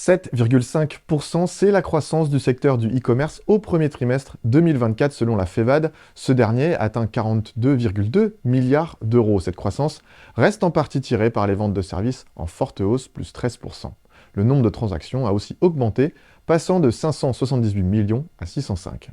7,5%, c'est la croissance du secteur du e-commerce au premier trimestre 2024 selon la FEVAD. Ce dernier atteint 42,2 milliards d'euros. Cette croissance reste en partie tirée par les ventes de services en forte hausse, plus 13%. Le nombre de transactions a aussi augmenté, passant de 578 millions à 605.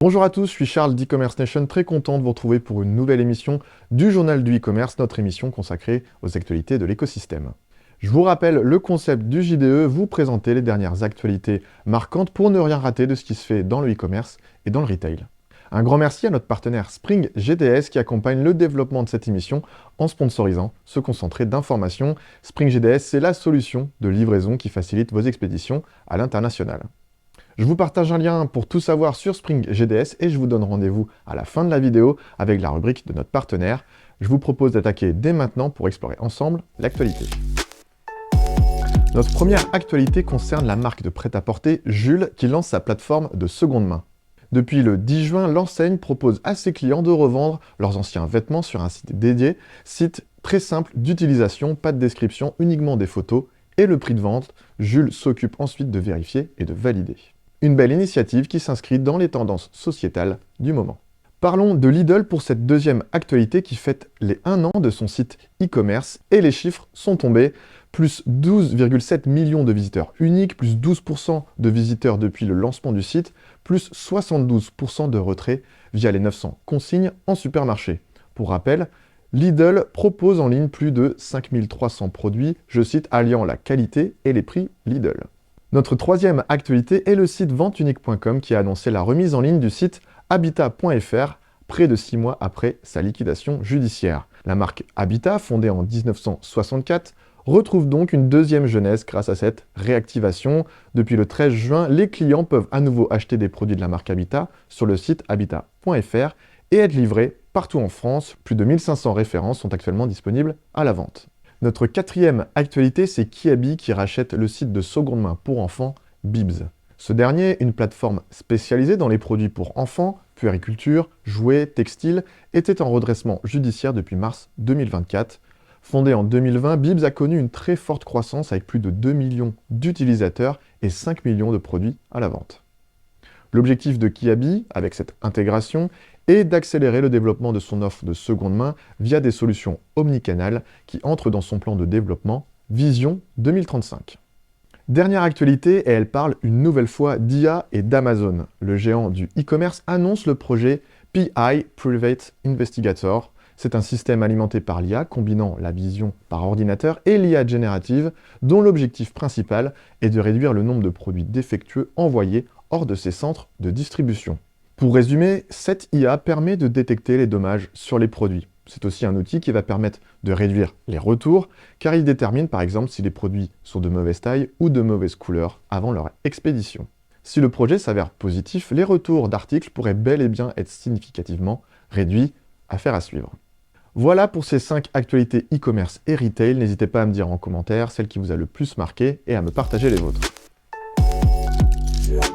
Bonjour à tous, je suis Charles d'e-commerce Nation, très content de vous retrouver pour une nouvelle émission du Journal du e-commerce, notre émission consacrée aux actualités de l'écosystème. Je vous rappelle le concept du JDE, vous présenter les dernières actualités marquantes pour ne rien rater de ce qui se fait dans le e-commerce et dans le retail. Un grand merci à notre partenaire Spring GDS qui accompagne le développement de cette émission en sponsorisant ce concentré d'informations. Spring GDS, c'est la solution de livraison qui facilite vos expéditions à l'international. Je vous partage un lien pour tout savoir sur Spring GDS et je vous donne rendez-vous à la fin de la vidéo avec la rubrique de notre partenaire. Je vous propose d'attaquer dès maintenant pour explorer ensemble l'actualité. Notre première actualité concerne la marque de prêt-à-porter Jules qui lance sa plateforme de seconde main. Depuis le 10 juin, l'enseigne propose à ses clients de revendre leurs anciens vêtements sur un site dédié, site très simple d'utilisation, pas de description, uniquement des photos et le prix de vente. Jules s'occupe ensuite de vérifier et de valider. Une belle initiative qui s'inscrit dans les tendances sociétales du moment. Parlons de Lidl pour cette deuxième actualité qui fête les 1 an de son site e-commerce et les chiffres sont tombés. Plus 12,7 millions de visiteurs uniques, plus 12% de visiteurs depuis le lancement du site, plus 72% de retraits via les 900 consignes en supermarché. Pour rappel, Lidl propose en ligne plus de 5300 produits, je cite, alliant la qualité et les prix Lidl. Notre troisième actualité est le site venteunique.com qui a annoncé la remise en ligne du site habitat.fr près de 6 mois après sa liquidation judiciaire. La marque Habitat, fondée en 1964, retrouve donc une deuxième jeunesse grâce à cette réactivation. Depuis le 13 juin, les clients peuvent à nouveau acheter des produits de la marque Habitat sur le site habitat.fr et être livrés partout en France. Plus de 1500 références sont actuellement disponibles à la vente. Notre quatrième actualité, c'est Kiabi qui rachète le site de seconde main pour enfants Bibs. Ce dernier, une plateforme spécialisée dans les produits pour enfants, puériculture, jouets, textiles, était en redressement judiciaire depuis mars 2024. Fondé en 2020, Bibs a connu une très forte croissance avec plus de 2 millions d'utilisateurs et 5 millions de produits à la vente. L'objectif de Kiabi, avec cette intégration, est d'accélérer le développement de son offre de seconde main via des solutions omnicanales qui entrent dans son plan de développement Vision 2035. Dernière actualité, et elle parle une nouvelle fois d'IA et d'Amazon. Le géant du e-commerce annonce le projet PI Private Investigator. C'est un système alimenté par l'IA combinant la vision par ordinateur et l'IA générative dont l'objectif principal est de réduire le nombre de produits défectueux envoyés hors de ses centres de distribution. Pour résumer, cette IA permet de détecter les dommages sur les produits. C'est aussi un outil qui va permettre de réduire les retours, car il détermine par exemple si les produits sont de mauvaise taille ou de mauvaise couleur avant leur expédition. Si le projet s'avère positif, les retours d'articles pourraient bel et bien être significativement réduits. Affaire à suivre. Voilà pour ces 5 actualités e-commerce et retail. N'hésitez pas à me dire en commentaire celle qui vous a le plus marqué et à me partager les vôtres.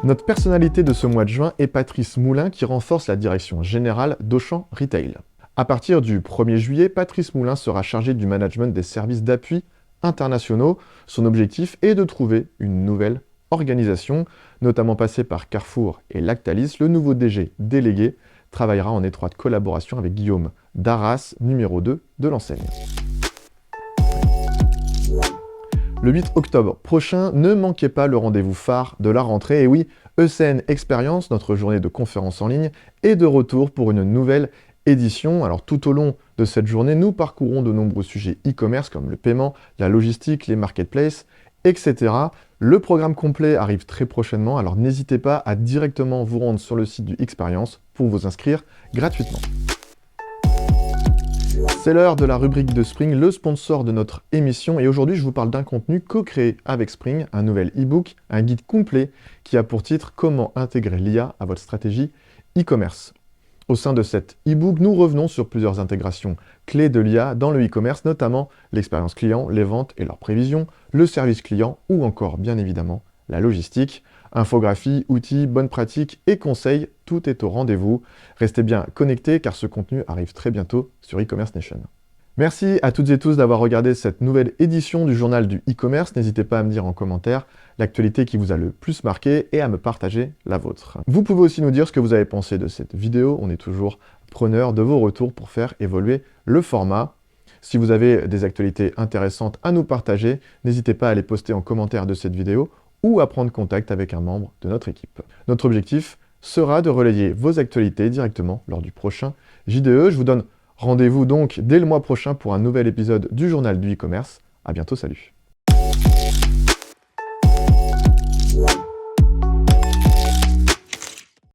Notre personnalité de ce mois de juin est Patrice Moulin qui renforce la direction générale d'Auchan Retail. À partir du 1er juillet, Patrice Moulin sera chargé du management des services d'appui internationaux. Son objectif est de trouver une nouvelle organisation, notamment passée par Carrefour et Lactalis. Le nouveau DG délégué travaillera en étroite collaboration avec Guillaume Darras, numéro 2 de l'enseigne. Le 8 octobre prochain, ne manquez pas le rendez-vous phare de la rentrée. Et oui, ECN Experience, notre journée de conférence en ligne, est de retour pour une nouvelle édition. Alors tout au long de cette journée, nous parcourrons de nombreux sujets e-commerce comme le paiement, la logistique, les marketplaces, etc. Le programme complet arrive très prochainement, alors n'hésitez pas à directement vous rendre sur le site du Experience pour vous inscrire gratuitement. C'est l'heure de la rubrique de Spring, le sponsor de notre émission. Et aujourd'hui, je vous parle d'un contenu co-créé avec Spring, un nouvel e-book, un guide complet qui a pour titre « Comment intégrer l'IA à votre stratégie e-commerce ». Au sein de cet e-book, nous revenons sur plusieurs intégrations clés de l'IA dans le e-commerce, notamment l'expérience client, les ventes et leurs prévisions, le service client ou encore, bien évidemment, la logistique. Infographie, outils, bonnes pratiques et conseils, tout est au rendez-vous. Restez bien connectés car ce contenu arrive très bientôt sur e-commerce nation. Merci à toutes et tous d'avoir regardé cette nouvelle édition du journal du e-commerce. N'hésitez pas à me dire en commentaire l'actualité qui vous a le plus marqué et à me partager la vôtre. Vous pouvez aussi nous dire ce que vous avez pensé de cette vidéo. On est toujours preneur de vos retours pour faire évoluer le format. Si vous avez des actualités intéressantes à nous partager, n'hésitez pas à les poster en commentaire de cette vidéo ou à prendre contact avec un membre de notre équipe. Notre objectif sera de relayer vos actualités directement lors du prochain JDE. Je vous donne rendez-vous donc dès le mois prochain pour un nouvel épisode du journal du e-commerce. À bientôt, salut!